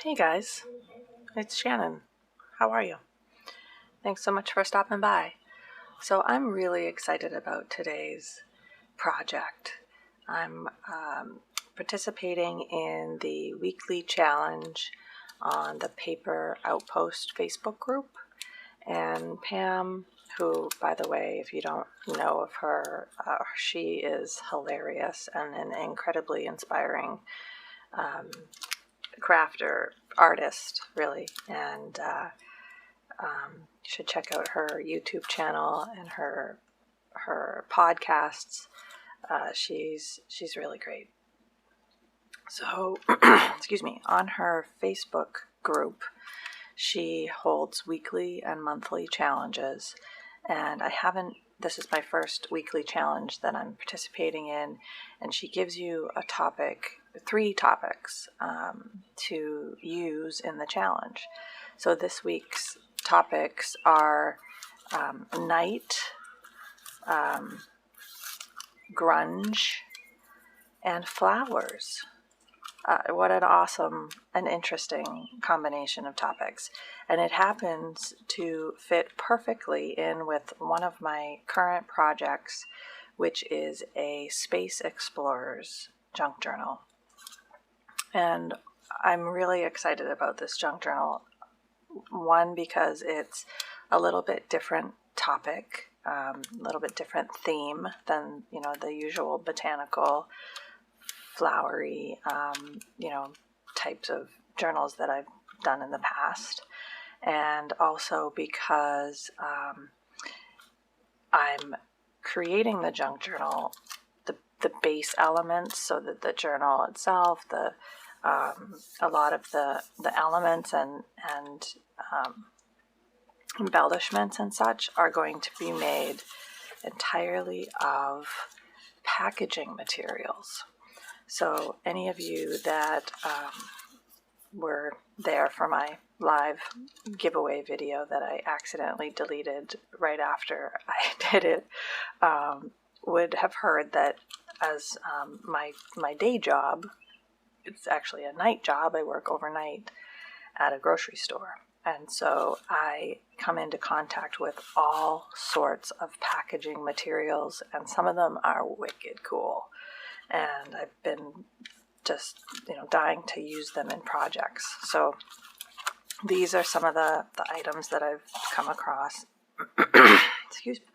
Hey guys, it's Shannon. How are you? Thanks so much for stopping by. So I'm really excited about today's project. I'm participating in the weekly challenge on the Paper Outpost Facebook group. And Pam, who, by the way, if you don't know of her, she is hilarious and an incredibly inspiring crafter, artist, really. And you should check out her YouTube channel and her podcasts. She's really great. So, excuse me, on her Facebook group, she holds weekly and monthly challenges, and this is my first weekly challenge that I'm participating in, and she gives you a topic, 3 topics to use in the challenge. So this week's topics are night, grunge, and flowers. What an awesome and interesting combination of topics. And it happens to fit perfectly in with one of my current projects, which is a Space Explorers junk journal. And I'm really excited about this junk journal. One, because it's a little bit different topic, a little bit different theme than, the usual botanical, flowery, types of journals that I've done in the past. And also because I'm creating the junk journal, the base elements, so that the journal itself, a lot of the elements and embellishments and such are going to be made entirely of packaging materials. So any of you that were there for my live giveaway video that I accidentally deleted right after I did it would have heard that as my day job, it's actually a night job. I work overnight at a grocery store. And so I come into contact with all sorts of packaging materials, and some of them are wicked cool. And I've been just, dying to use them in projects. So these are some of the items that I've come across. Excuse me.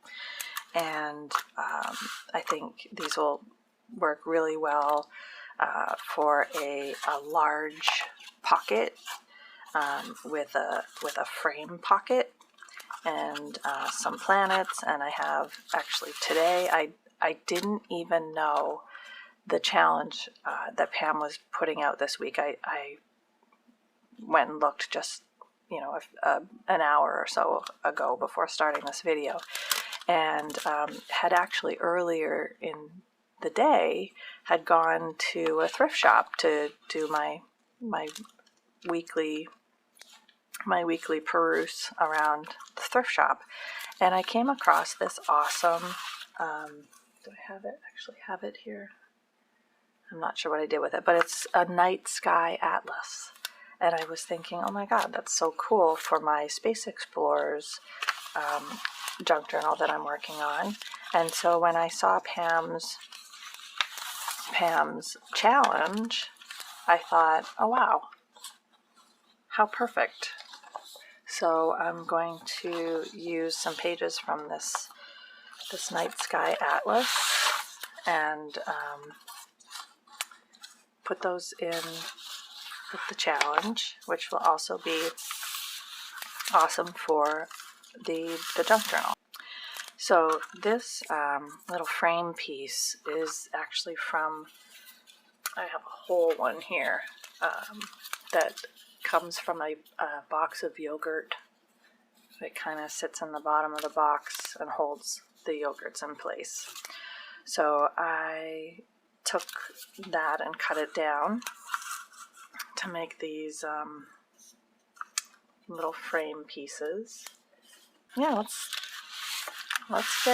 And I think these will work really well for a large pocket with a frame pocket and some planets. And I have actually today, I didn't even know the challenge that Pam was putting out this week. I went and looked just an hour or so ago before starting this video, and had actually earlier in the day had gone to a thrift shop to do my weekly peruse around the thrift shop, and I came across this awesome do I actually have it here? I'm not sure what I did with it, but it's a night sky atlas. And I was thinking, oh my God, that's so cool for my Space Explorers junk journal that I'm working on. And so when I saw Pam's challenge, I thought, oh wow, how perfect. So I'm going to use some pages from this night sky atlas and put those in with the challenge, which will also be awesome for the junk journal. So this little frame piece is actually from, I have a whole one here that comes from a box of yogurt. It kind of sits in the bottom of the box and holds the yogurts in place. So I took that and cut it down to make these little frame pieces. Yeah, let's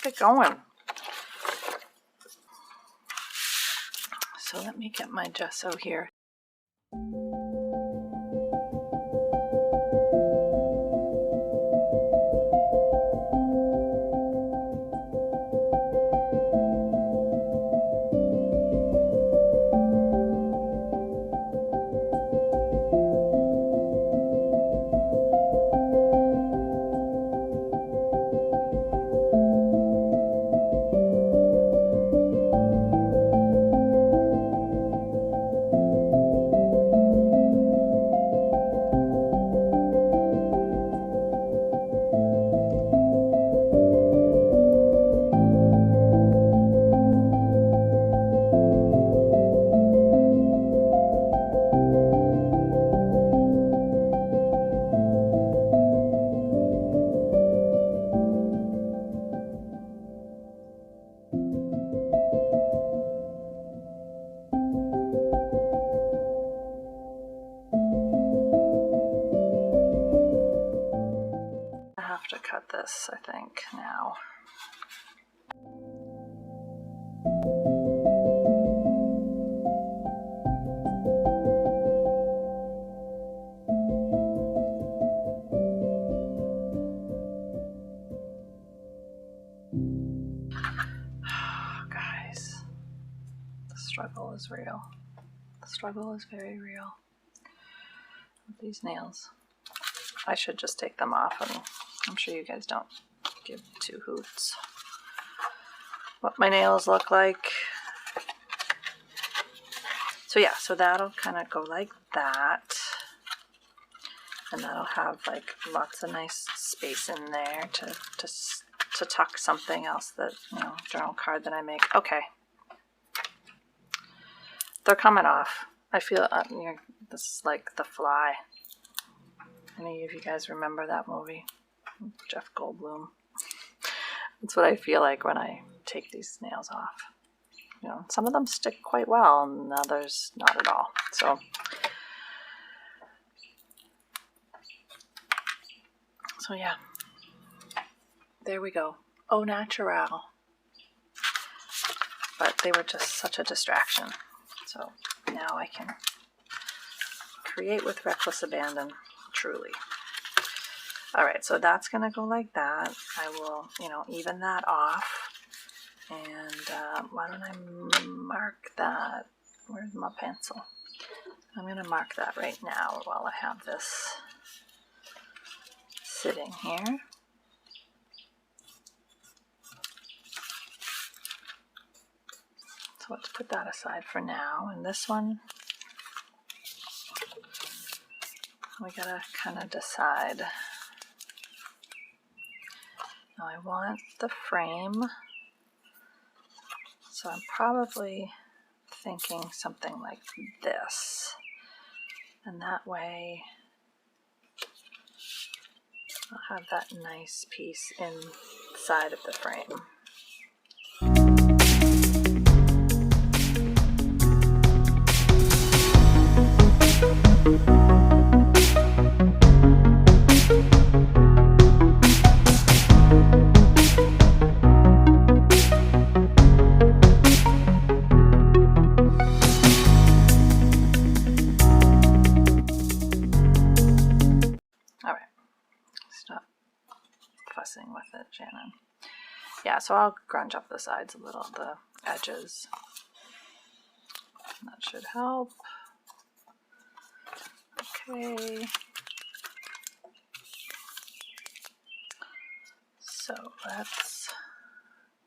get going. So let me get my gesso here. with this, I think, now. Guys, the struggle is real. The struggle is very real with these nails. I should just take them off, and I'm sure you guys don't give two hoots what my nails look like. So yeah, so that'll kind of go like that, and that'll have like lots of nice space in there to tuck something else that, you know, journal card that I make. Okay, they're coming off. I feel this is like The Fly. Any of you guys remember that movie? Jeff Goldblum. That's what I feel like when I take these nails off. You know, some of them stick quite well and others not at all. So yeah, there we go. Au natural. But they were just such a distraction. So now I can create with reckless abandon, truly. All right, so that's going to go like that. I will, you know, even that off. And why don't I mark that? Where's my pencil? I'm going to mark that right now while I have this sitting here. So let's put that aside for now. And this one, we gotta kind of decide. Now I want the frame, so I'm probably thinking something like this, and that way I'll have that nice piece inside of the frame. With it, Shannon. Yeah, so I'll grunge up the sides a little, the edges. That should help. Okay. So let's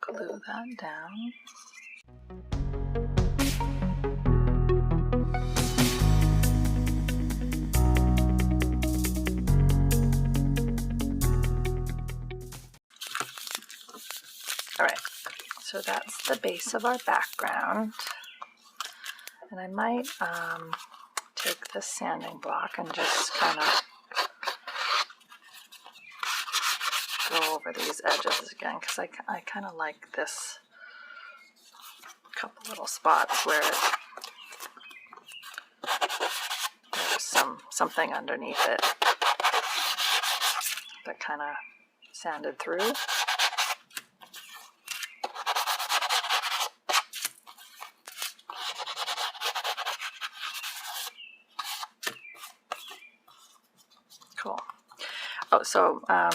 glue that down. Alright, so that's the base of our background, and I might take this sanding block and just kind of go over these edges again, because I kind of like this couple little spots where there's something underneath it that kind of sanded through. Cool. Oh, so I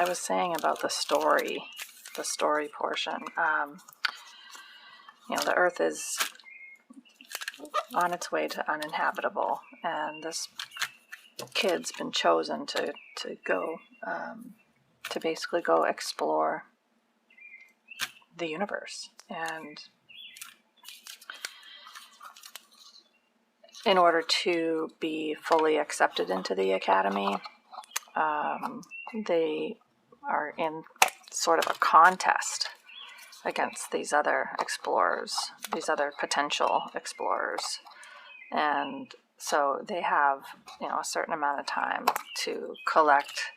was saying about the story portion. You know, the Earth is on its way to uninhabitable, and this kid's been chosen to go to basically go explore the universe. And in order to be fully accepted into the academy, they are in sort of a contest against these other explorers, these other potential explorers. And so they have, you know, a certain amount of time to collect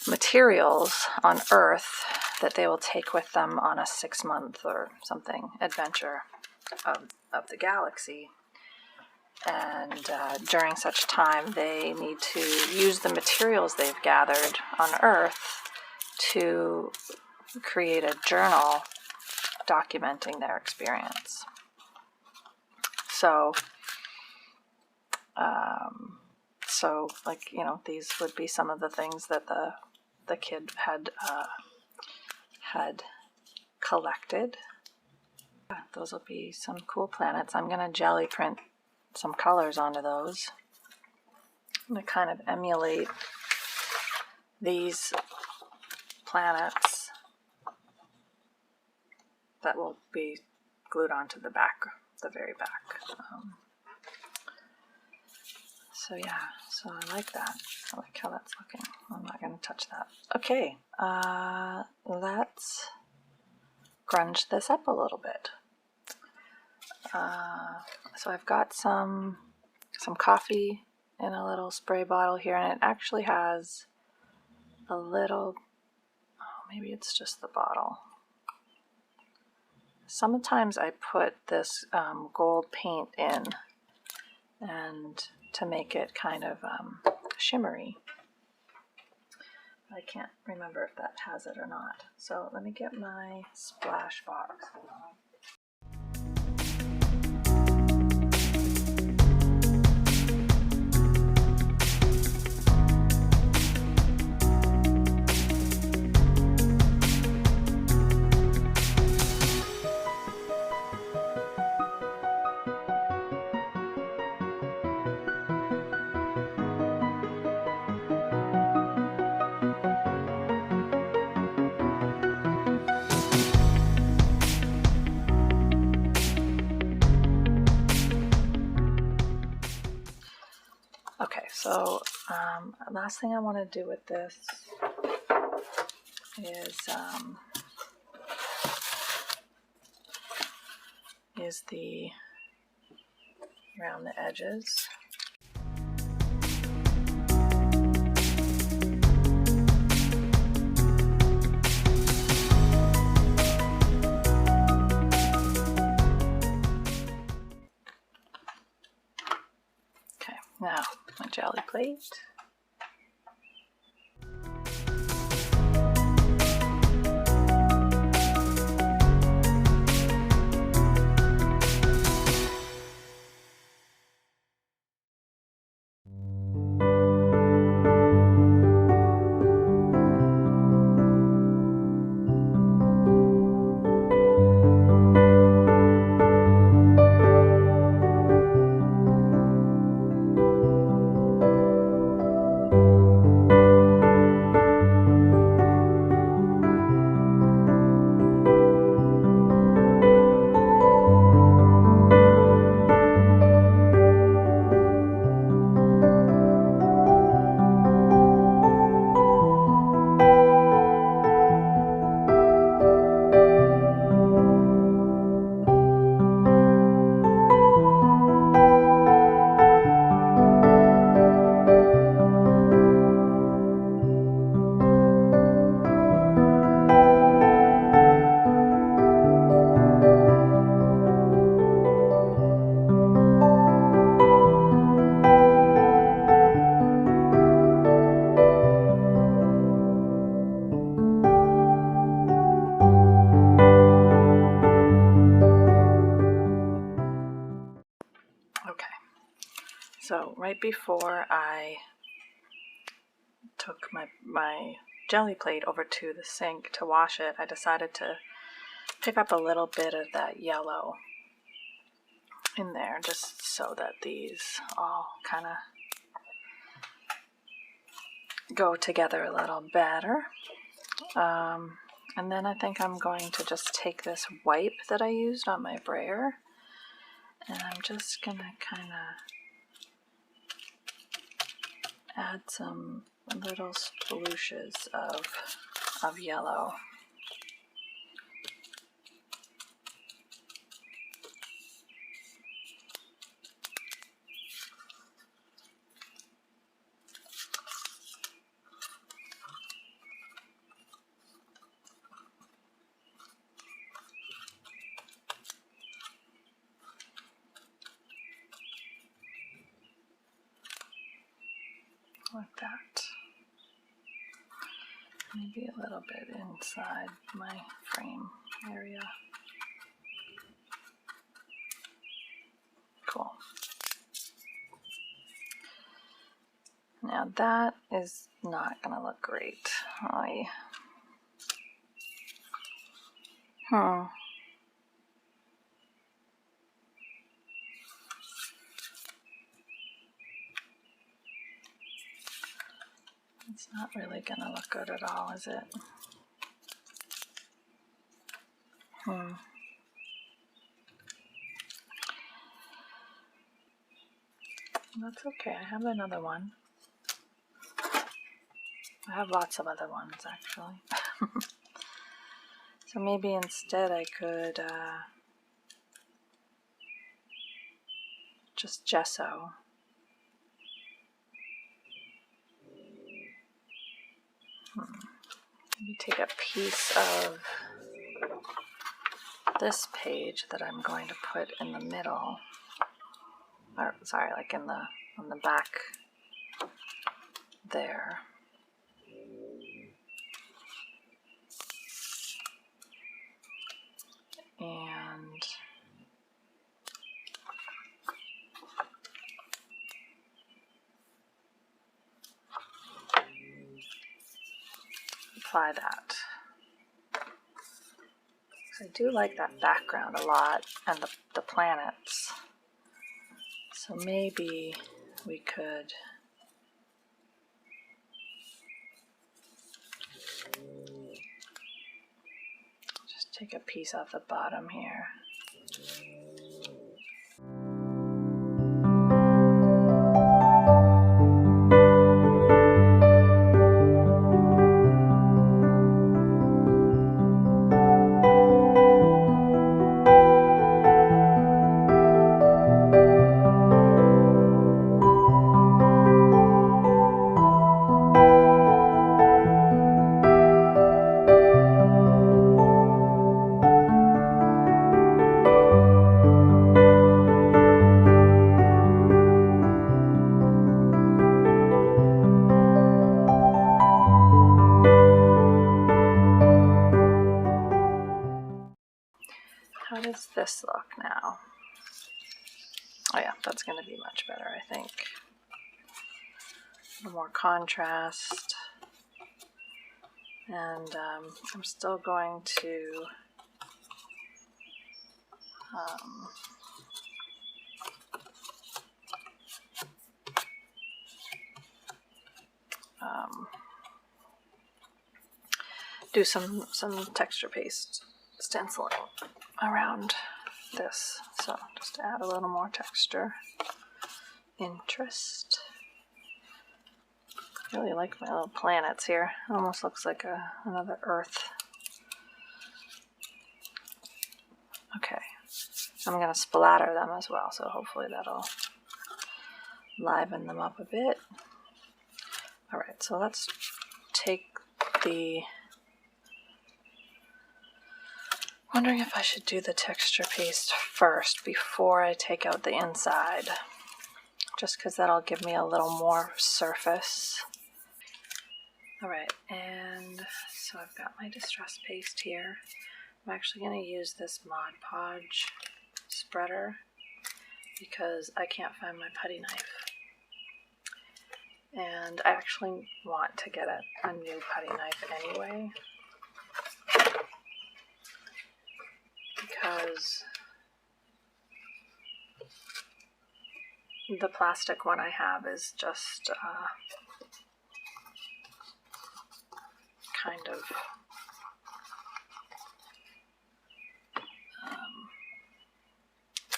materials on Earth that they will take with them on a 6-month or something adventure of the galaxy. And during such time, they need to use the materials they've gathered on Earth to create a journal documenting their experience. So, like, you know, these would be some of the things that the kid had collected. Those will be some cool planets. I'm going to jelly print some colors onto those. I'm going to kind of emulate these planets that will be glued onto the back, the very back. So yeah, so I like that. I like how that's looking. I'm not going to touch that. Okay, let's grunge this up a little bit. So I've got some coffee in a little spray bottle here, and it actually has a little, oh, maybe it's just the bottle. Sometimes I put this gold paint in and to make it kind of shimmery. I can't remember if that has it or not. So let me get my splash box. Okay, so last thing I want to do with this is the around the edges. Okay, now my jelly plate. So right before I took my jelly plate over to the sink to wash it, I decided to pick up a little bit of that yellow in there just so that these all kind of go together a little better. And then I think I'm going to just take this wipe that I used on my brayer, and I'm just going to kind of add some little splooshes of yellow. like that. Maybe a little bit inside my frame area. Cool. Now that is not going to look great. It's not really going to look good at all, is it? That's okay. I have another one. I have lots of other ones, actually. So maybe instead I could just gesso. Maybe take a piece of this page that I'm going to put in the middle, or sorry, like on the back there. And apply that. I do like that background a lot, and the planets. So maybe we could just take a piece off the bottom here. How does this look now? Oh yeah, that's going to be much better, I think. A little more contrast. And I'm still going to do some texture paste stenciling around this. So just to add a little more texture, interest. I really like my little planets here. It almost looks like another Earth. Okay, I'm going to splatter them as well, so hopefully that'll liven them up a bit. Alright, so let's take wondering if I should do the texture paste first before I take out the inside, just because that'll give me a little more surface. Alright, and so I've got my distress paste here. I'm actually going to use this Mod Podge spreader because I can't find my putty knife. And I actually want to get a new putty knife anyway, because the plastic one I have is just kind of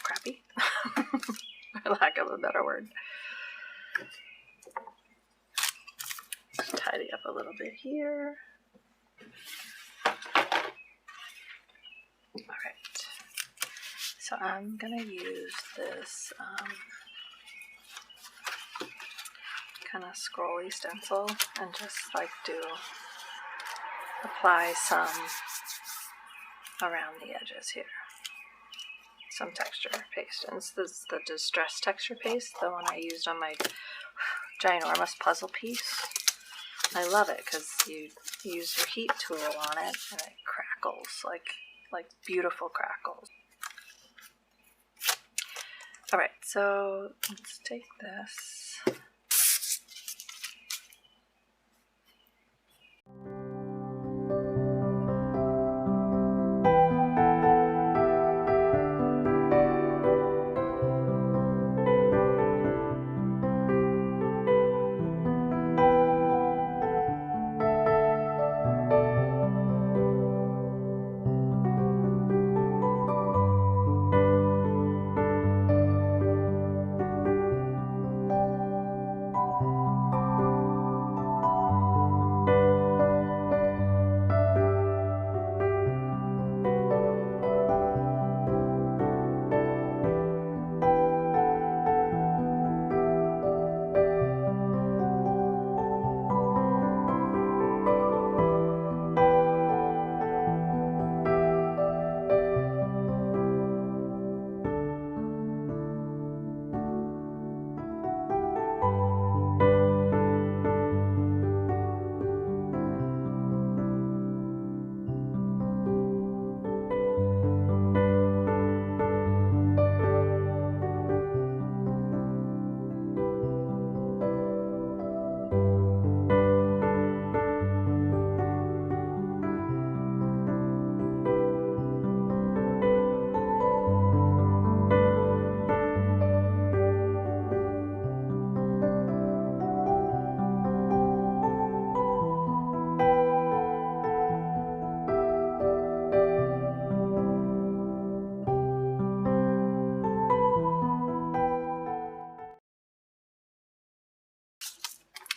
crappy, for lack of a better word. Tidy up a little bit here. Alright, so I'm going to use this kind of scrolly stencil and just like apply some around the edges here. Some texture paste, and this is the distress texture paste, the one I used on my ginormous puzzle piece. I love it because you use your heat tool on it and it crackles like beautiful crackles. Alright, so let's take this.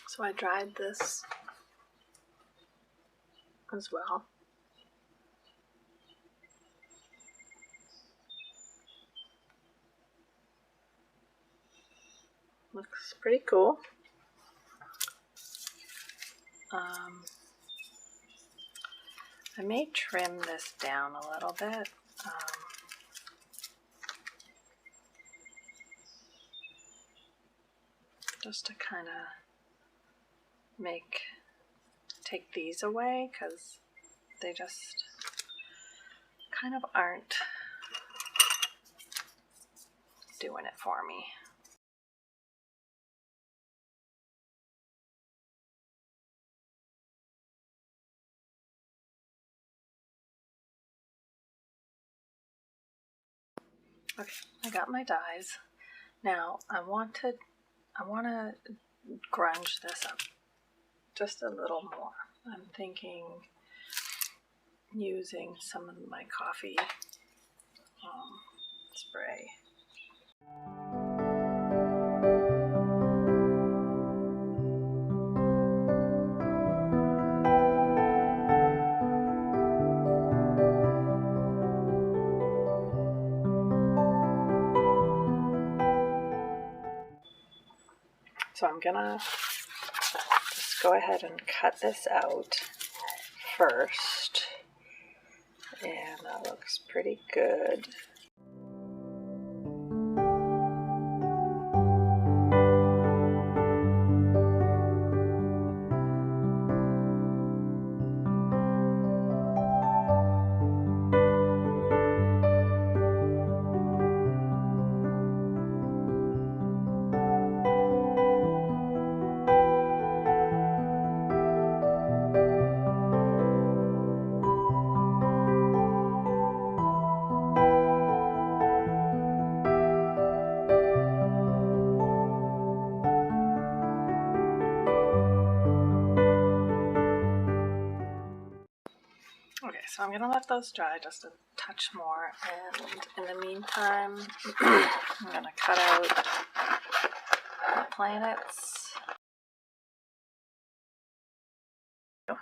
So I dried this as well. Looks pretty cool. I may trim this down a little bit. Just to kind of take these away because they just kind of aren't doing it for me. Okay, I got my dyes. Now I want to grunge this up just a little more. I'm thinking using some of my coffee spray. So I'm gonna just go ahead and cut this out first, and that looks pretty good. Okay, so I'm going to let those dry just a touch more, and in the meantime, I'm going to cut out the planets.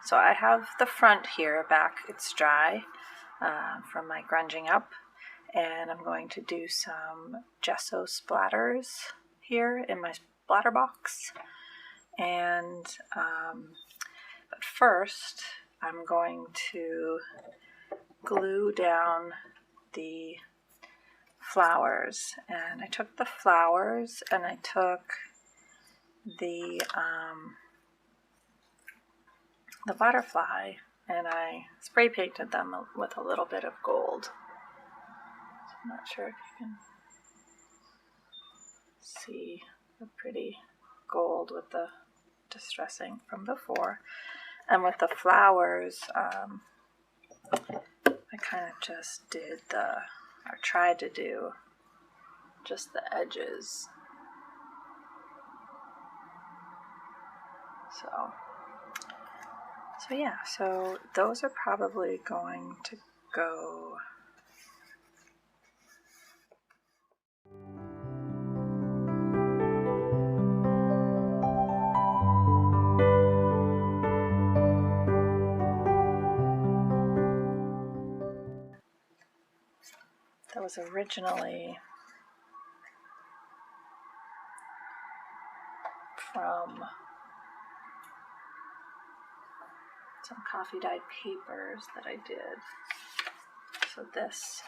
So I have the front here back, it's dry from my grunging up, and I'm going to do some gesso splatters here in my splatter box. And but first, I'm going to glue down the flowers. And I took the flowers and I took the butterfly, and I spray painted them with a little bit of gold. I'm not sure if you can see the pretty gold with the distressing from before. And with the flowers, I kind of just did or tried to do just the edges. So yeah, so those are probably going to go. That was originally from some coffee dyed papers that I did. So this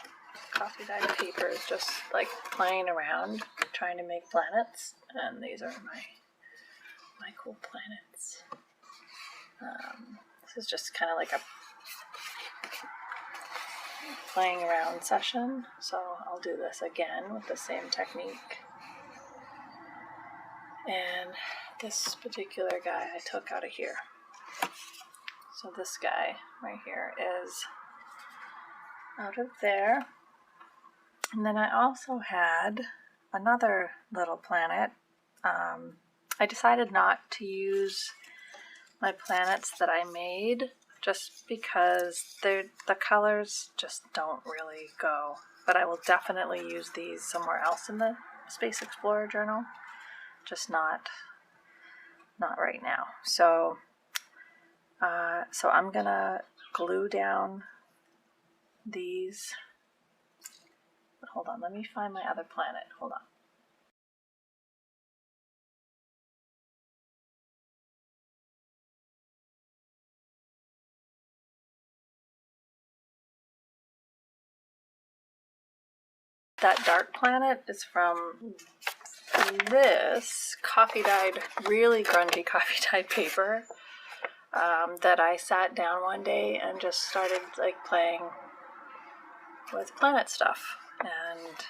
coffee dyed paper is just like playing around trying to make planets, and these are my cool planets. This is just kind of like a playing around session, so I'll do this again with the same technique. And this particular guy I took out of here. So this guy right here is out of there. And then I also had another little planet. I decided not to use my planets that I made just because the colors just don't really go. But I will definitely use these somewhere else in the Space Explorer journal, just not right now. So I'm gonna glue down these. Hold on, let me find my other planet. Hold on. That dark planet is from this coffee dyed, really grungy coffee dyed paper that I sat down one day and just started like playing with planet stuff. And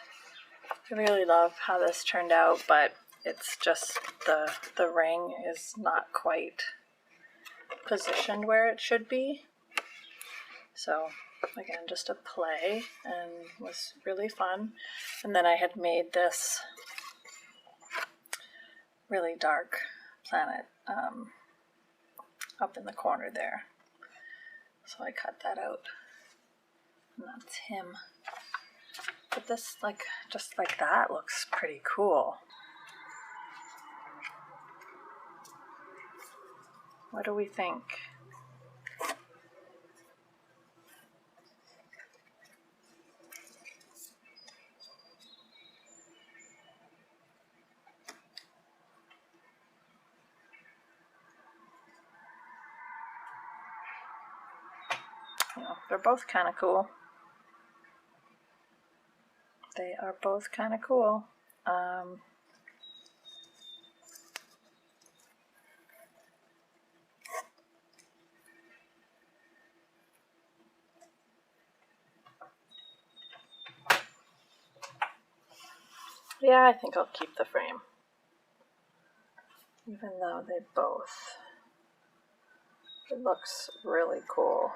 I really love how this turned out, but it's just the ring is not quite positioned where it should be. So again, just a play, and was really fun. And then I had made this really dark planet up in the corner there. So I cut that out, and that's him. But this, like, just like that, looks pretty cool. What do we think? You know, they're both kind of cool. They are both kind of cool. Yeah, I think I'll keep the frame. Even though they both, it looks really cool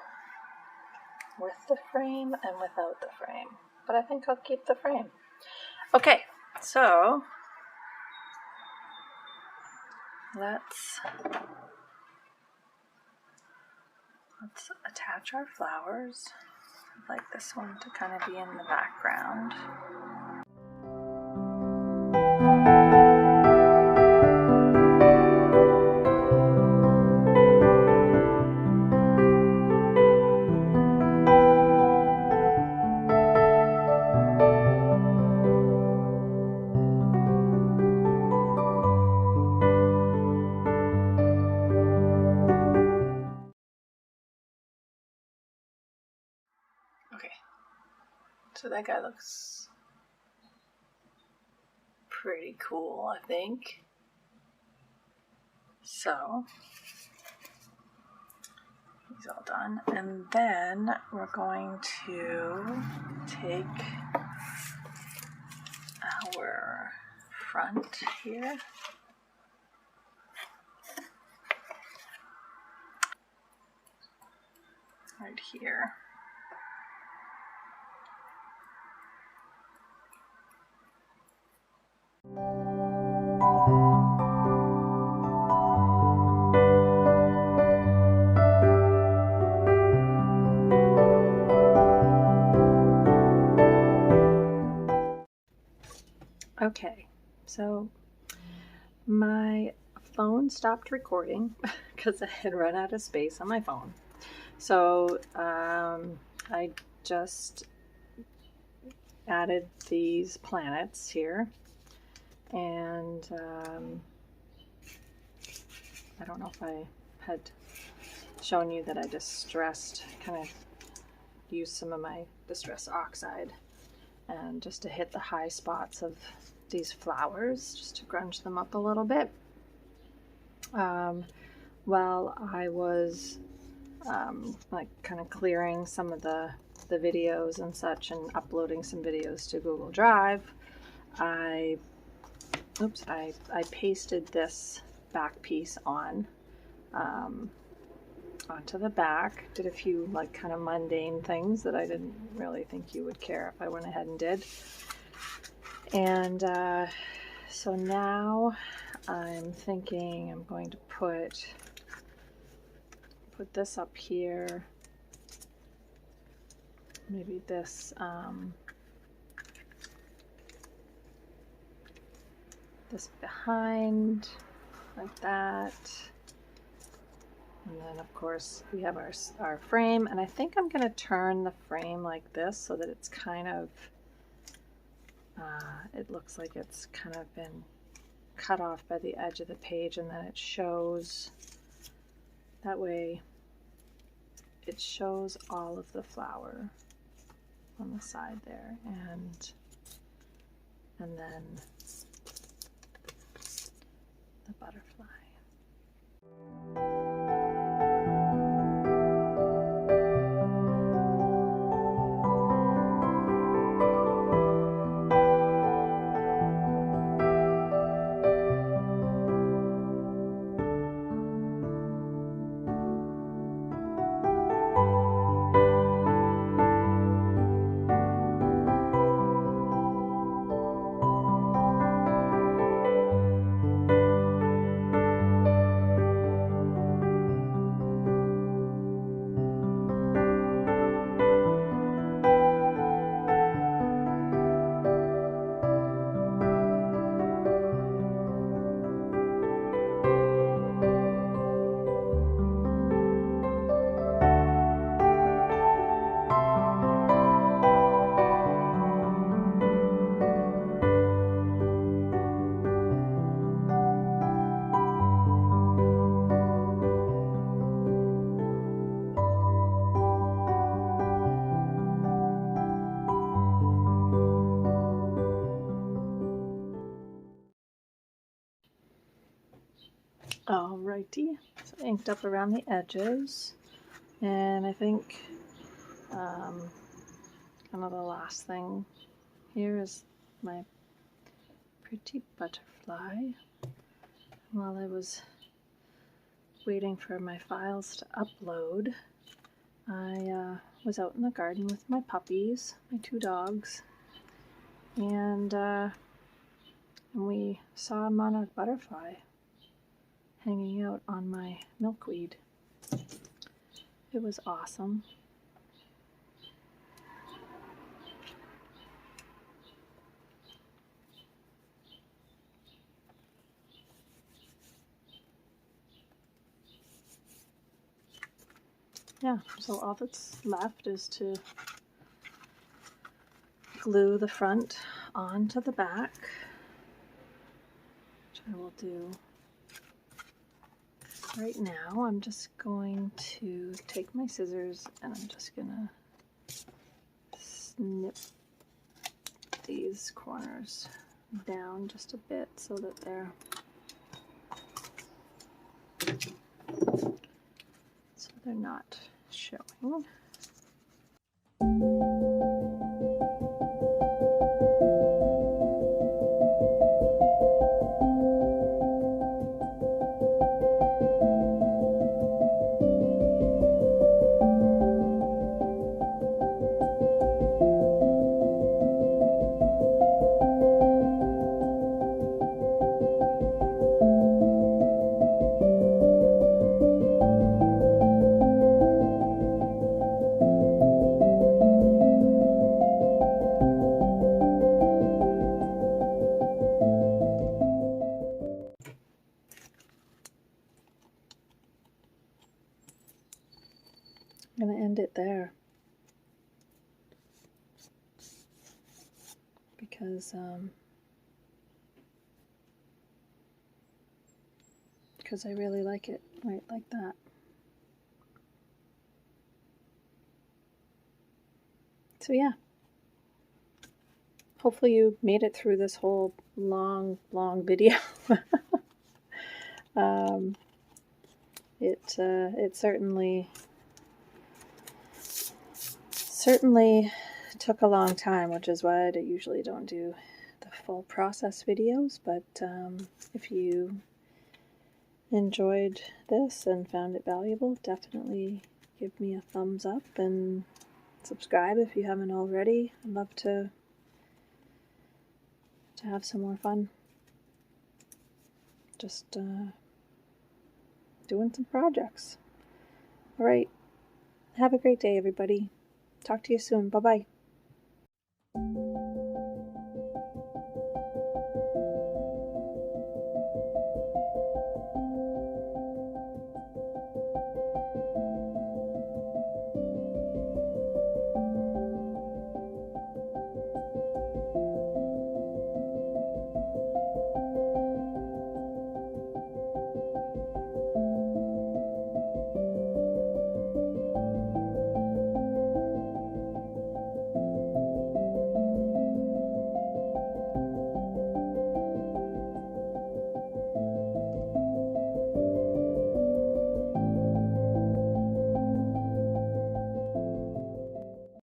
with the frame and without the frame. But I think I'll keep the frame. Okay, so let's attach our flowers. I'd like this one to kind of be in the background. Okay, so that guy looks pretty cool, I think. So he's all done. And then we're going to take our front here. Right here. Okay, so my phone stopped recording because I had run out of space on my phone. So I just added these planets here, and I don't know if I had shown you that I distressed, kind of used some of my distress oxide and just to hit the high spots of these flowers, just to grunge them up a little bit. While I was like kind of clearing some of the videos and such and uploading some videos to Google Drive, I pasted this back piece on onto the back. Did a few like kind of mundane things that I didn't really think you would care if I went ahead and did. And so now I'm thinking I'm going to put this up here, maybe this this behind, like that. And then of course we have our frame, and I think I'm going to turn the frame like this so that it's kind of it looks like it's kind of been cut off by the edge of the page, and then it shows, that way it shows all of the flower on the side there, and then the butterfly. Alrighty, so inked up around the edges, and I think kind of the last thing here is my pretty butterfly. While I was waiting for my files to upload, I was out in the garden with my puppies, my two dogs, and we saw a monarch butterfly hanging out on my milkweed. It was awesome. Yeah, so all that's left is to glue the front onto the back, which I will do right now. I'm just going to take my scissors and I'm just gonna snip these corners down just a bit so that they're So they're not showing. I'm going to end it there because I really like it right like that. So yeah, hopefully you made it through this whole long video. It certainly took a long time, which is why I usually don't do the full process videos, but if you enjoyed this and found it valuable, definitely give me a thumbs up and subscribe if you haven't already. I'd love to have some more fun just doing some projects. All right, have a great day, everybody. Talk to you soon. Bye-bye.